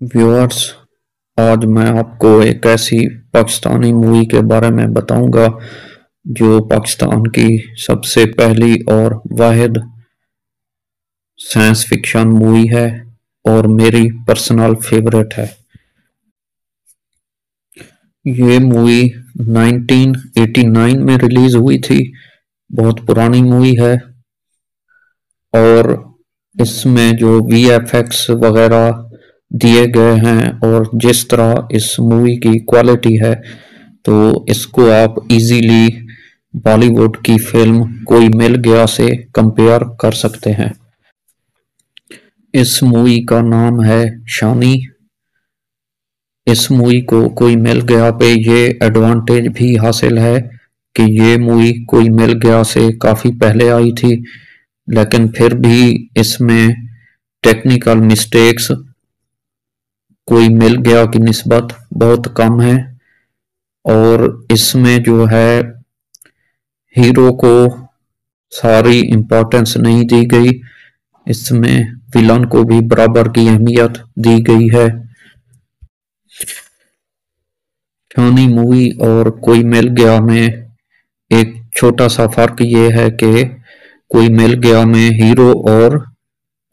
Viewers, आज मैं आपको एक ऐसी पाकिस्तानी मूवी के बारे में बताऊंगा जो पाकिस्तान की सबसे पहली और वाहिद साइंस फिक्शन मूवी है और मेरी पर्सनल फेवरेट है। ये मूवी 1989 में रिलीज हुई थी। बहुत पुरानी मूवी है और इसमें जो वीएफएक्स वगैरह दिए गए हैं और जिस तरह इस मूवी की क्वालिटी है, तो इसको आप इजीली बॉलीवुड की फिल्म कोई मिल गया से कंपेयर कर सकते हैं। इस मूवी का नाम है शानी। इस मूवी को कोई मिल गया पे ये एडवांटेज भी हासिल है कि ये मूवी कोई मिल गया से काफ़ी पहले आई थी, लेकिन फिर भी इसमें टेक्निकल मिस्टेक्स कोई मिल गया की निस्बत बहुत कम है और इसमें जो है हीरो को सारी इम्पोर्टेंस नहीं दी गई। इसमें विलन को भी बराबर की अहमियत दी गई है। शानी मूवी और कोई मिल गया में एक छोटा सा फर्क ये है कि कोई मिल गया में हीरो और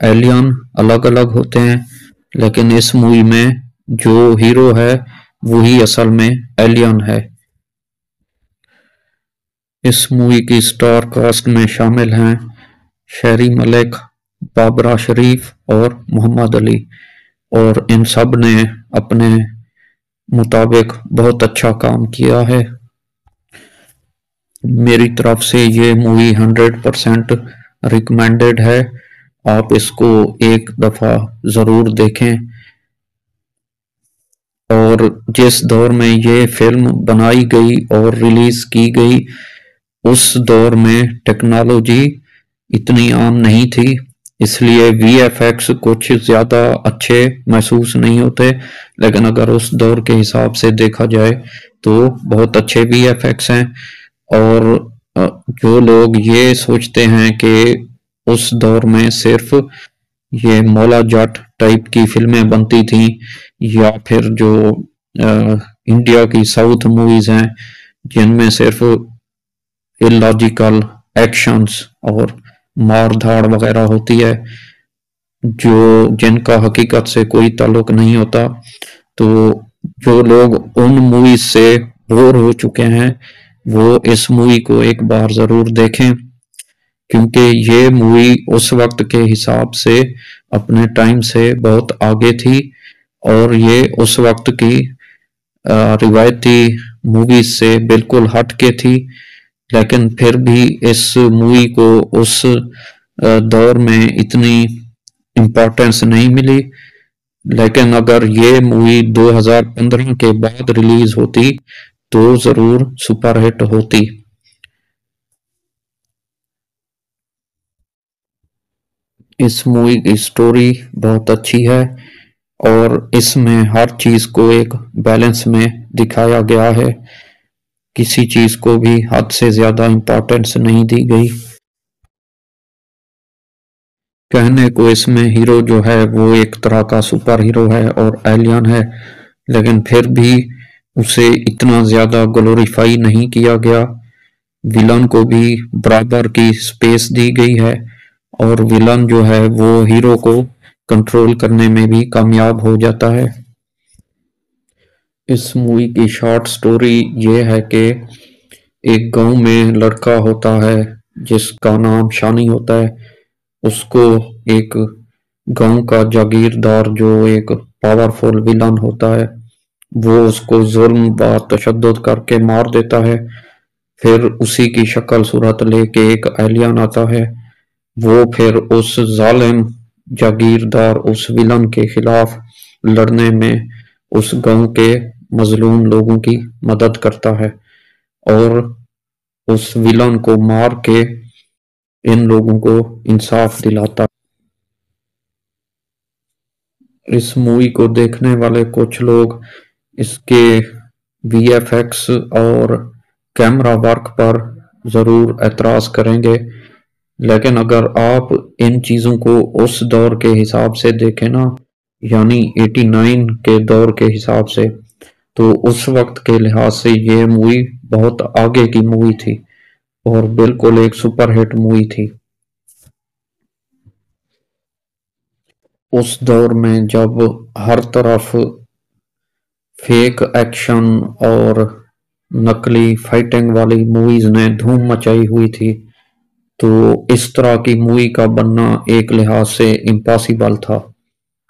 एलियन अलग अलग होते हैं, लेकिन इस मूवी में जो हीरो है वही असल में एलियन है। इस मूवी की स्टार कास्ट में शामिल हैं शेरी मलिक, बाबरा शरीफ और मोहम्मद अली, और इन सब ने अपने मुताबिक बहुत अच्छा काम किया है। मेरी तरफ से ये मूवी 100% रिकमेंडेड है। आप इसको एक दफ़ा ज़रूर देखें। और जिस दौर में ये फिल्म बनाई गई और रिलीज की गई, उस दौर में टेक्नोलॉजी इतनी आम नहीं थी, इसलिए वीएफएक्स कुछ ज़्यादा अच्छे महसूस नहीं होते, लेकिन अगर उस दौर के हिसाब से देखा जाए तो बहुत अच्छे वीएफएक्स हैं। और जो लोग ये सोचते हैं कि उस दौर में सिर्फ ये मौला जट टाइप की फिल्में बनती थी या फिर जो इंडिया की साउथ मूवीज हैं जिनमें सिर्फ इलॉजिकल एक्शंस और मार धाड़ वगैरह होती है, जो जिनका हकीकत से कोई ताल्लुक नहीं होता, तो जो लोग उन मूवीज से बोर हो चुके हैं वो इस मूवी को एक बार जरूर देखें, क्योंकि ये मूवी उस वक्त के हिसाब से अपने टाइम से बहुत आगे थी और ये उस वक्त की रिवायती मूवीज से बिल्कुल हट के थी। लेकिन फिर भी इस मूवी को उस दौर में इतनी इम्पोर्टेंस नहीं मिली, लेकिन अगर ये मूवी 2015 के बाद रिलीज होती तो जरूर सुपरहिट होती। इस मूवी की स्टोरी बहुत अच्छी है और इसमें हर चीज को एक बैलेंस में दिखाया गया है। किसी चीज को भी हद से ज्यादा इम्पोर्टेंस नहीं दी गई। कहने को इसमें हीरो जो है वो एक तरह का सुपर हीरो है और एलियन है, लेकिन फिर भी उसे इतना ज्यादा ग्लोरीफाई नहीं किया गया। विलन को भी बराबर की स्पेस दी गई है और विलन जो है वो हीरो को कंट्रोल करने में भी कामयाब हो जाता है। इस मूवी की शॉर्ट स्टोरी ये है कि एक गांव में लड़का होता है जिसका नाम शानी होता है। उसको एक गांव का जागीरदार जो एक पावरफुल विलन होता है, वो उसको जुल्म व तशद्दुद करके मार देता है। फिर उसी की शक्ल सूरत लेके एक एलियन आता है। वो फिर उस जालिम जागीरदार उस विलन के खिलाफ लड़ने में उस गांव के मजलूम लोगों की मदद करता है और उस विलन को मार के इन लोगों को इंसाफ दिलाता है। इस मूवी को देखने वाले कुछ लोग इसके वीएफएक्स और कैमरा वर्क पर जरूर एतराज करेंगे, लेकिन अगर आप इन चीजों को उस दौर के हिसाब से देखें ना, यानी 89 के दौर के हिसाब से, तो उस वक्त के लिहाज से ये मूवी बहुत आगे की मूवी थी और बिल्कुल एक सुपरहिट मूवी थी। उस दौर में जब हर तरफ फेक एक्शन और नकली फाइटिंग वाली मूवीज ने धूम मचाई हुई थी, तो इस तरह की मूवी का बनना एक लिहाज से इम्पॉसिबल था।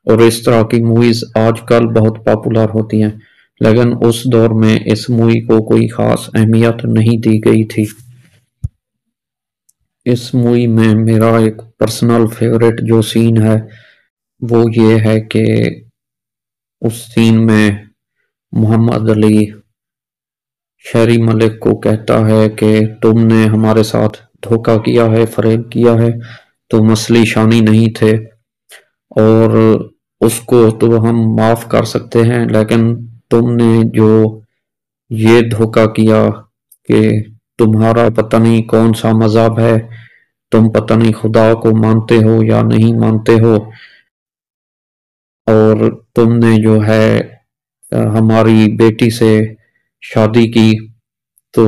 और इस तरह की मूवीज आजकल बहुत पॉपुलर होती हैं, लेकिन उस दौर में इस मूवी को कोई खास अहमियत नहीं दी गई थी। इस मूवी में मेरा एक पर्सनल फेवरेट जो सीन है वो ये है कि उस सीन में मोहम्मद अली शेरी मलिक को कहता है कि तुमने हमारे साथ धोखा किया है, फरेब किया है, तुम असली शानी नहीं थे और उसको तो हम माफ कर सकते हैं, लेकिन तुमने जो ये धोखा किया कि तुम्हारा पता नहीं कौन सा मजहब है, तुम पता नहीं खुदा को मानते हो या नहीं मानते हो, और तुमने जो है हमारी बेटी से शादी की, तो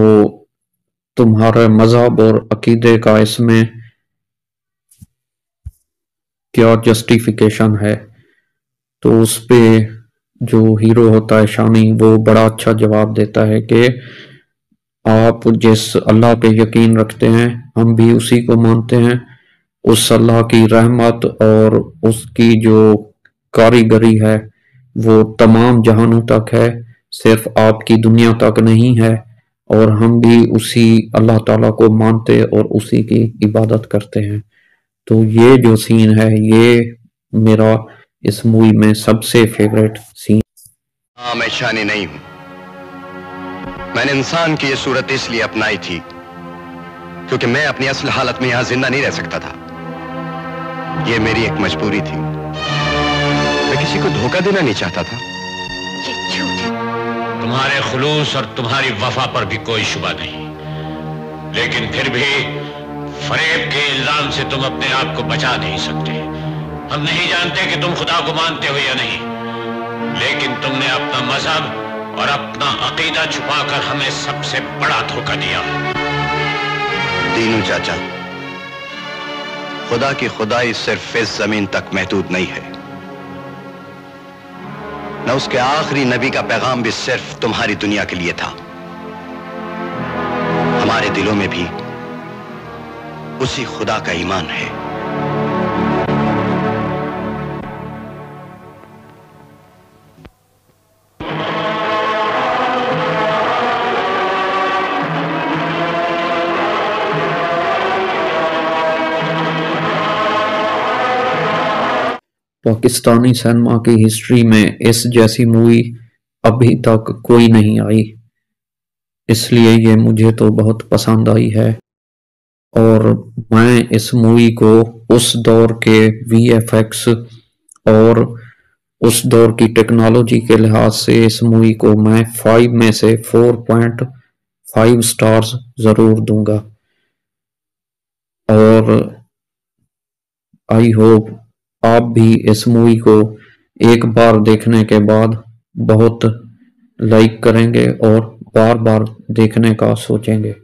तुम्हारे मजहब और अकीदे का इसमें क्या जस्टिफिकेशन है। तो उस पे जो हीरो होता है शानी, वो बड़ा अच्छा जवाब देता है कि आप जिस अल्लाह पे यकीन रखते हैं हम भी उसी को मानते हैं। उस अल्लाह की रहमत और उसकी जो कारीगरी है वो तमाम जहानों तक है, सिर्फ आपकी दुनिया तक नहीं है, और हम भी उसी अल्लाह ताला को मानते और उसी की इबादत करते हैं। तो ये जो सीन है ये मेरा इस मूवी में सबसे फेवरेट सीन। हाँ, मैं शानी नहीं हूं। मैंने इंसान की ये सूरत इसलिए अपनाई थी क्योंकि मैं अपनी असल हालत में यहां जिंदा नहीं रह सकता था। ये मेरी एक मजबूरी थी। मैं किसी को धोखा देना नहीं चाहता था। ये झूठ है। तुम्हारे खुलूस और तुम्हारी वफा पर भी कोई शुबा नहीं, लेकिन फिर भी फरेब के इल्जाम से तुम अपने आप को बचा नहीं सकते। हम नहीं जानते कि तुम खुदा को मानते हो या नहीं, लेकिन तुमने अपना मजहब और अपना अकीदा छुपाकर हमें सबसे बड़ा धोखा दिया। दीनू चाचा, खुदा की खुदाई सिर्फ इस जमीन तक महदूद नहीं है, न उसके आखिरी नबी का पैगाम भी सिर्फ तुम्हारी दुनिया के लिए था। हमारे दिलों में भी उसी खुदा का ईमान है। पाकिस्तानी सिनेमा की हिस्ट्री में इस जैसी मूवी अभी तक कोई नहीं आई, इसलिए ये मुझे तो बहुत पसंद आई है। और मैं इस मूवी को उस दौर के वीएफएक्स और उस दौर की टेक्नोलॉजी के लिहाज से इस मूवी को मैं 5 में से 4.5 स्टार्स जरूर दूंगा। और आई होप आप भी इस मूवी को एक बार देखने के बाद बहुत लाइक करेंगे और बार बार देखने का सोचेंगे।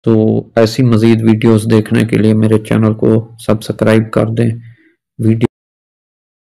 तो ऐसी मज़ीद वीडियोस देखने के लिए मेरे चैनल को सब्सक्राइब कर दें। वीडियो